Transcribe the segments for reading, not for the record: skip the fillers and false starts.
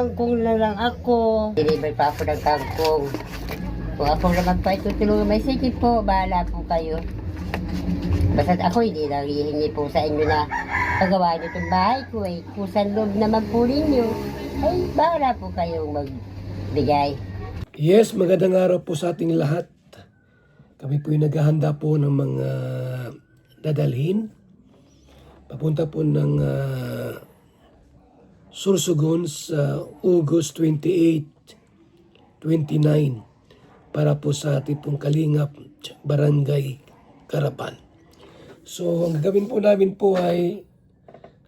kangkong na lang ako. Deliver pa ako ng kangkong. Kung ako naman pa itutulungan, may sige po, bahala po kayo. Basta ako hindi lang hihingi po sa inyo na pagawa niyo itong bahay ko eh. Kung sa loob naman po ninyo, ay bahala po kayong magbigay. Yes, magandang araw po sa ating lahat. Kami po yung naghahanda po ng mga dadalhin. Papunta po ng Sorsogon sa August 28, 29 para po sa ating pong Kalingap Barangay Carapan. So, ang gagawin po namin po ay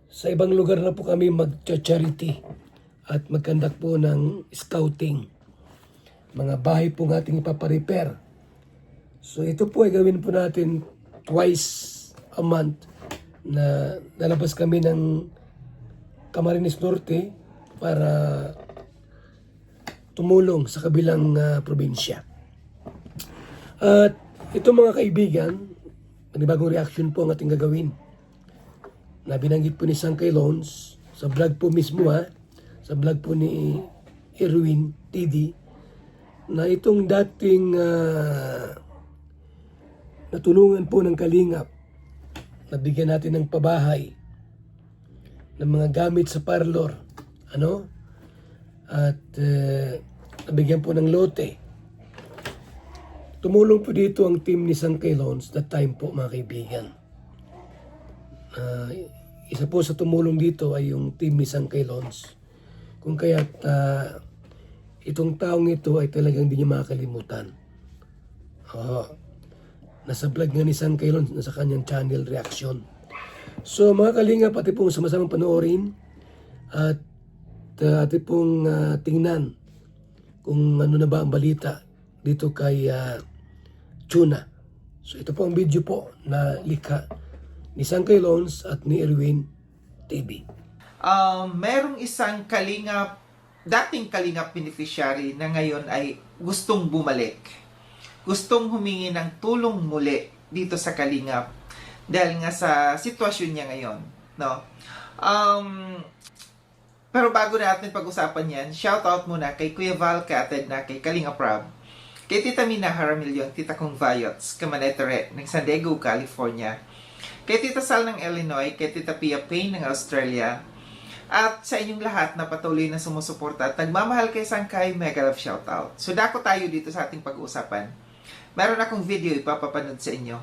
sa ibang lugar na po kami mag-charity at mag-conduct po ng scouting. Mga bahay po ng ating ipaparepair. So, ito po ay gawin po natin twice a month na lalabas kami ng Camarines Norte para tumulong sa kabilang probinsya. At ito mga kaibigan, panibagong reaction po ang ating gagawin. Na binanggit po ni Sangkay Loans, sa vlog po mismo sa vlog po ni Erwin TD, na itong dating natulungan po ng Kalingap, nabigyan natin ng pabahay, ng mga gamit sa parlor, at nabigyan po ng lote. Tumulong po dito ang team ni Sangkay Loans that time po mga kaibigan. Isa po sa tumulong dito ay yung team ni Sangkay Loans. Kung kaya't itong taong ito ay talagang hindi niya makakalimutan. Nasa vlog nga ni Sangkay Loans, nasa kanyang channel reaction. So mga kalinga, pati pong sama-samang panoorin at atin pong tingnan kung ano na ba ang balita dito kay Tuna. So ito po ang video po na likha ni Sangkay Loans at ni Erwin TV. Merong isang Kalingap, dating Kalingap beneficiary na ngayon ay gustong bumalik. Gustong humingi ng tulong muli dito sa Kalingap dahil nga sa sitwasyon niya ngayon, no? Pero bago natin pag-usapan yan, shout out muna kay Kuya Val Kated na kay Kalingap Rob, kay Tita Mina Haramilyon, Tita Kong Vayots, Kamanetere ng San Diego, California, kay Tita Sal ng Illinois, kay Tita Pia Payne ng Australia, at sa inyong lahat na patuloy na sumusuporta at nagmamahal kay Sangkay, mega love shout out. So dako tayo dito sa ating pag-uusapan. Meron akong video ipapapanood sa inyo.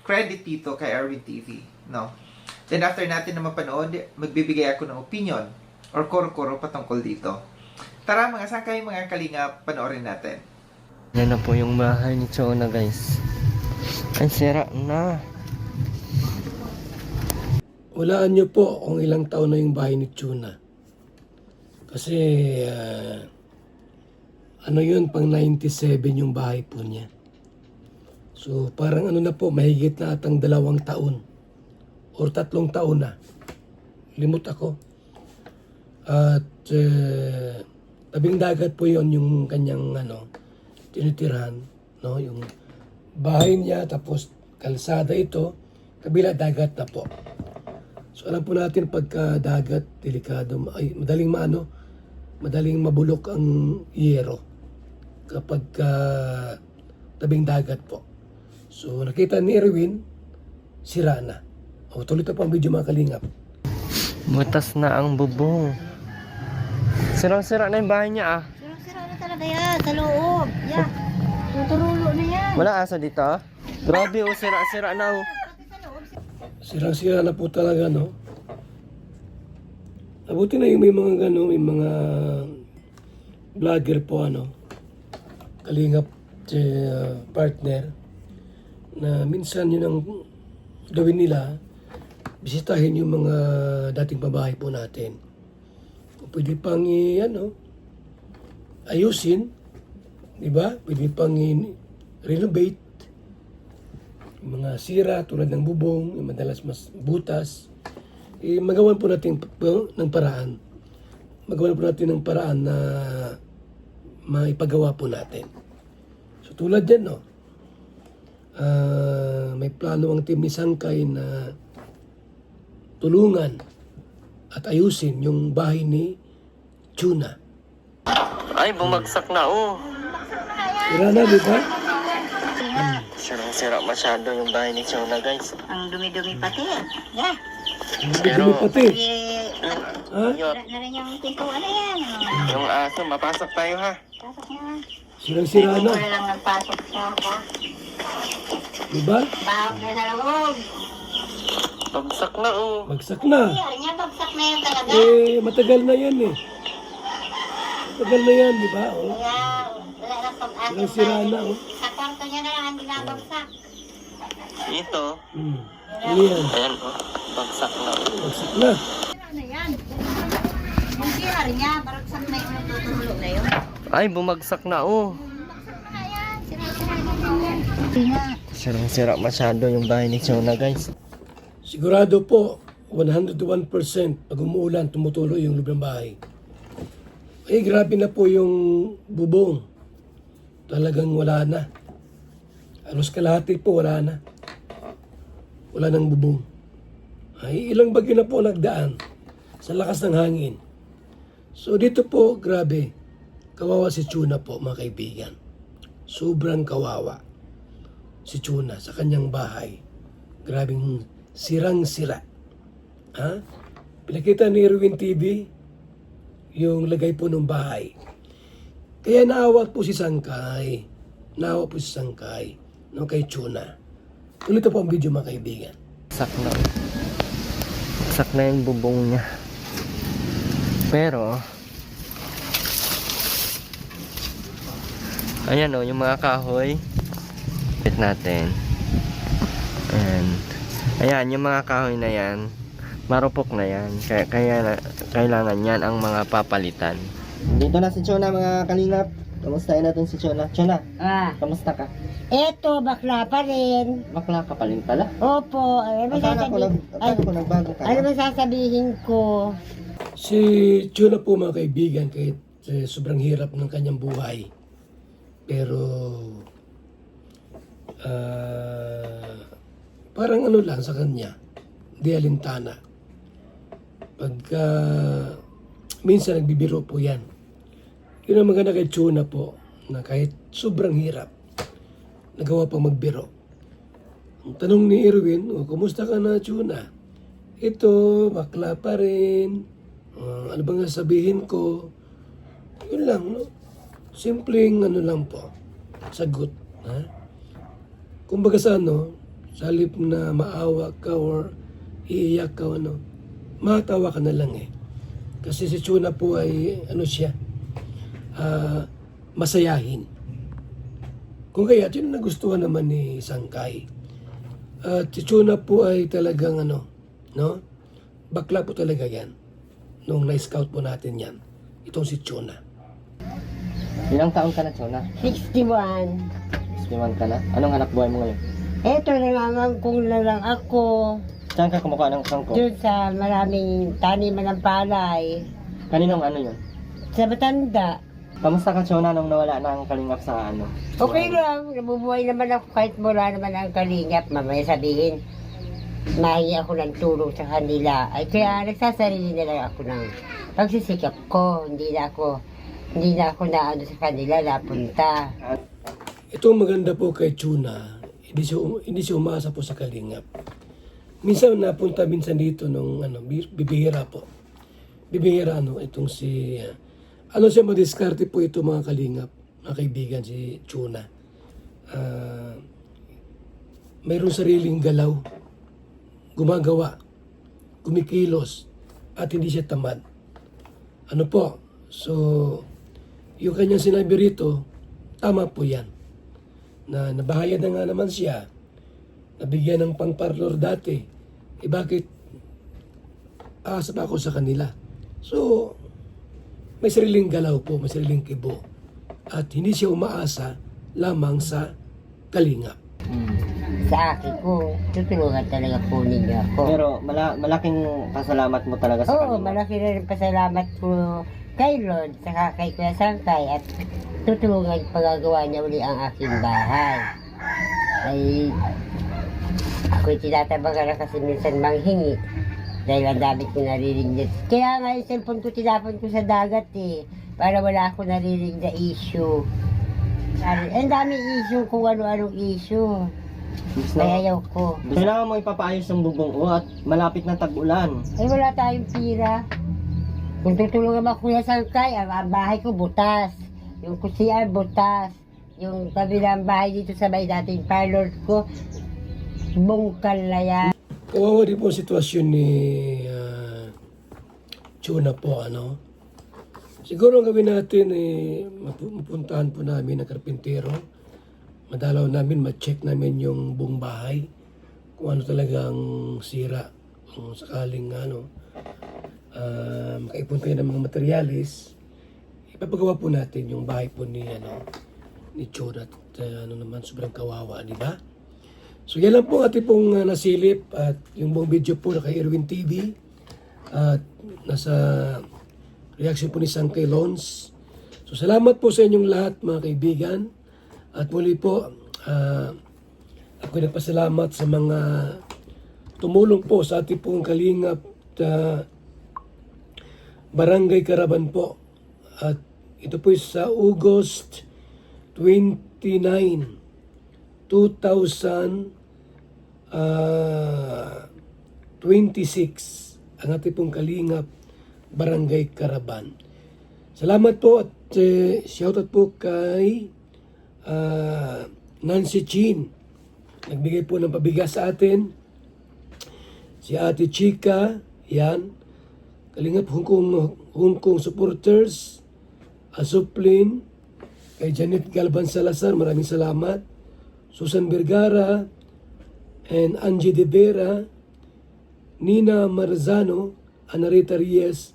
Credit dito kay Erwin TV, no? Then after natin na mapanood, magbibigay ako ng opinion or koro-koro patungkol dito. Tara mga Sangkay, mga Kalingap, panoorin natin. Yan na po yung bahay ni Chona, guys. Ay, sira na. Walaan niyo po kung ilang taon na yung bahay ni Tuna. Kasi yun, pang 97 yung bahay po niya. So parang na po, mahigit na atang 2 taon or 3 taon na. Limot ako. At tabing dagat po yon yung kanyang tinitirahan, no? Yung bahay niya, tapos kalsada ito, kabila dagat na po. So alam po natin pagka dagat, delikado, madaling mabulok ang yero kapag tabing dagat po. So nakita ni Erwin, sira na. Tuloy pa ang video mga Kalingap. Butas na ang bubong. Sirang-sira na yung bahay niya, ah. Sira na talaga yan, sa loob. Yan, tuturulo na yan. Wala asa dito, ah. Grabe, oh, sira-sira na, oh. Sirang-sira na po talaga, no? Abuti na yung may mga may mga vlogger po, Kalingap partner, na minsan yun ang gawin nila, bisitahin yung mga dating pabahay po natin. Kung pwede pang ayusin, di ba? Pwede pang renovate yung mga sira tulad ng bubong, yung madalas mas butas. Magawan po natin ng paraan. Magawan po natin ng paraan na maipagawa po natin. So tulad yan, may plano ang team ni Sangkay na tulungan at ayusin yung bahay ni Tuna. Ay, bumagsak na oh. Sira na, di ba? Sirang-sira masyado yung bahay ni Chona, guys. Ang dumi-dumi pati. Yeah. Pero, pati. Eh, Ha? Yun, na rin yung pintuan na yan. yung aso, mapasok tayo ha. Pasok na. Sirang-sira Hindi na. ko na lang nagpasok sa Di ba? bahog na sa loob. Bagsak na oh. Bagsak na. Ay, niya, bagsak na yan talaga. Matagal na yan eh. Matagal na yan, di ba? Oh. Kaya, wala na pag-asa. Sirang-sira na, oh. Sa kwarto niya na lang, hindi na bagsak. Ito. Ano yan? Ayan oh. Bagsak na oh. Bagsak na. Ano yan? Yung sira rin niya, baragsak na yung tutulo na yun. Ay, bumagsak na oh. Sirang-sira masyado yung bahay ni Chona, guys. Sigurado po, 101% pag umuulan, tumutulo yung loob ng bahay. Ay, grabe na po yung bubong. Talagang wala na. Halos kalahati po, wala na. Wala nang bubong. Ay, ilang bagyo na po nagdaan sa lakas ng hangin. So, dito po, grabe. Kawawa si Chuna po, mga kaibigan. Sobrang kawawa si Chuna sa kanyang bahay. Grabing sirang-sira. Ha? Pinakita ni Erwin TV yung lagay po ng bahay. Kaya naawa po si Sangkay. Naawa po si Sangkay. No, kay Chuna. Ulit po ang video, mga kaibigan. Bagsak na oh. Bagsak na yung bubong niya. Pero, ayan oh, yung mga kahoy. Pit natin. Ayan, yung mga kahoy na yan, marupok na yan. Kaya kailangan yan ang mga papalitan. Dito na si Chona, mga kalingap. Kamustahin natin si Chona. Chona, kamusta ka? Eto, bakla pa rin. Bakla ka pa rin pala. Opo, Akala ko nagbago ka. ano ba sasabihin ko? Si Chuna po, mga kaibigan, kahit sobrang hirap ng kanyang buhay. Pero, parang ano lang sa kanya, di alintana. Pagka, minsan nagbibiro po yan. Yun ang maganda kay Chuna po, na kahit sobrang hirap, nagawa pang magbiro. Ang tanong ni Erwin, kumusta ka na, Chuna? Ito, bakla pa rin. Ano bang sabihin ko? Yun lang, no? Simpleng ano lang po, sagot. Ha? Kumbaga sa ano, sa halip na maawa ka or iiyak ka, ano, matawa ka na lang eh. Kasi si Chuna po ay, ano siya, masayahin. Kung kaya, yun ang nagustuhan naman ni Sangkay. At si Chuna po ay talagang ano, no? Bakla po talaga yan. Nung na-scout po natin yan. Itong si Chuna. Ilang taon ka na, Chona? 61. 61 ka na? Anong hanap buhay mo ngayon? Eto, nangangangkong na lang ako. Saan ka kumukha ng sangko? Doon sa maraming taniman ng palay. Kaninong ano yun? Sa Batanda. Kamusta ka, Chona, nung nawala na ang kalingap sa ano? Okay lang, nabubuhay naman ako kahit wala naman ang kalingap. Mamaya sabihin, mahingi ako ng tulong sa kanila. Ay kaya nagsasarili na lang ako ng pagsisikap ko. Hindi na ako na ano sa kanila napunta. Itong maganda po kay Chuna, hindi siya umasa po sa kalingap. Minsan napunta dito nung ano, bibihira po. Bibihira ano, itong si... ano siya madiskarte po ito, mga kalingap, mga kaibigan, si Chuna. Mayroong sariling galaw, gumagawa, kumikilos, at hindi siya tamad. Ano po? So, yung kanyang sinabi rito, tama po yan. Na nabahayad na nga naman siya, nabigyan ng pangparlor dati, bakit aasa pa ako sa kanila? So, may sariling galaw po, may sariling kibo. At hindi siya umaasa lamang sa kalingap. Sa akin ko, tutulungan talaga po ninyo ako. Pero malaking pasalamat mo talaga sa Oo, kanila. malaki na rin pasalamat ko kay Lord, saka kay Kuya Sangkay, at tutulungan pagagawa niya uli ang aking bahay. Ay, ako'y tinatabagan na kasi minsan manghingi. Dahil ang dami ko naririnig. Kaya nga yung cellphone ko tinapon ko sa dagat eh. para wala ako narinig na issue. Ang dami issue kung ano-anong issue. Kaya ayaw ko. Kailangan mo ipapaayos ng bubong mo at malapit na tag-ulan. Ay wala tayong pira. Kung tutulungan mo Kuya Sangkay, ang bahay ko butas. Yung kusiyan butas. Yung kabilang bahay dito sa may dating parlor ko, bungkal na yan. Kawawa din po ang sitwasyon ni Chona po, ano. Siguro ang gawin natin, mapuntahan po namin ang karpintero. Madalaw namin, ma-check namin yung buong bahay. Kung ano talagang sira. Kung sakaling, makaipon kayo ng mga materialis, ipapagawa po natin yung bahay po ni Chona. At naman, sobrang kawawa, di ba? So yan lang po ating pong nasilip at yung buong video po naka Erwin TV at nasa reaction po ni Sangkay Loans. So salamat po sa inyong lahat mga kaibigan at muli po ako nagpasalamat sa mga tumulong po sa ating pong kalingap Barangay Caravan po at ito po sa August 29, 2026 ang ating pong kalingap Barangay Caravan. Salamat po at shoutout po kay Nancy Chin. Nagbigay po ng pabigas sa atin. Si Ate Chika, yan. Kalingap Hong Kong supporters. Asuplin. Kay Janet Galvan Salazar, maraming salamat. Susan Vergara and Angie De Vera, Nina Marzano, Anarita Reyes,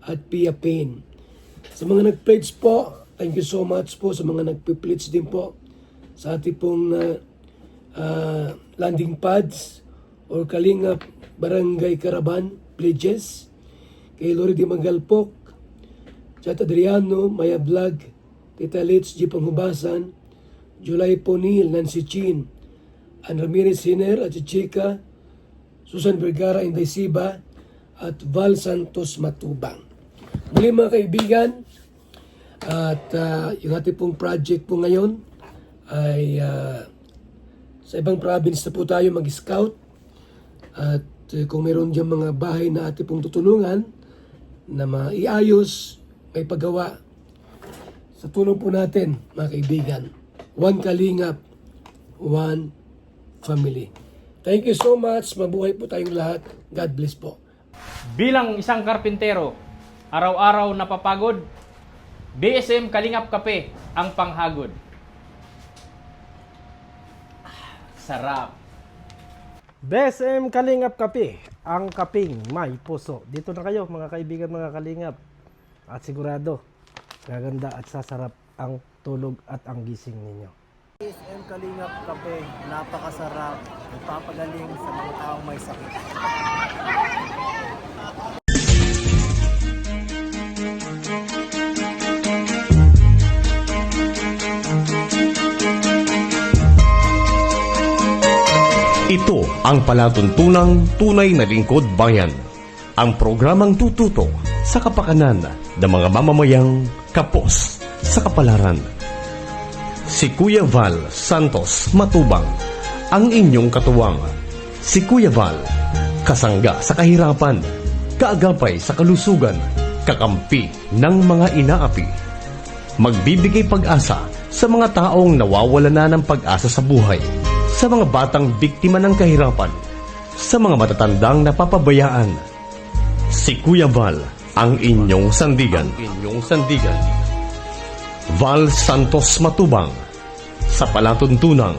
at Pia Payne. Sa mga nag-pledge po, thank you so much po sa mga nag-pledge din po sa ating pong landing pads or Kalingap Barangay Caravan pledges. Kay Lori Di Magalpok, Chat Adriano, Maya Vlog, Tita Litz, G. Panghubasan, July Ponil, Nancy Chin, Ann Ramirez Hiner at Chichika, Susan Vergara, Inday Siba, at Val Santos Matubang. Muli mga kaibigan, at yung ating pong project po ngayon ay sa ibang province na po tayo mag-scout at kung meron dyan mga bahay na ating pong tutulungan na maiayos, may paggawa sa tulong po natin mga kaibigan. One Kalingap, one family. Thank you so much. Mabuhay po tayong lahat. God bless po. Bilang isang karpintero, araw-araw napapagod, BSM Kalingap Kape ang panghagod. Sarap. BSM Kalingap Kape, ang kaping may puso. Dito na kayo mga kaibigan, mga Kalingap. At sigurado, gaganda at sasarap ang tulog at ang gising ninyo. BSM Kalingap Kape, napakasarap, nagpapagaling sa mga taong may sakit. Ito ang palatuntunang tunay na lingkod bayan. Ang programang tututok sa kapakanan ng mga mamamayang kapos sa kapalaran. Si Kuya Val Santos Matubang, ang inyong katuwang. Si Kuya Val, kasangga sa kahirapan, kaagapay sa kalusugan, kakampi ng mga inaapi. Magbibigay pag-asa sa mga taong nawawala na ng pag-asa sa buhay, sa mga batang biktima ng kahirapan, sa mga matatandang napapabayaan. Si Kuya Val, ang inyong sandigan. Val Santos Matubang, sa palatuntunang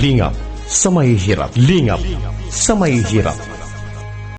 lingap sa mahihirap.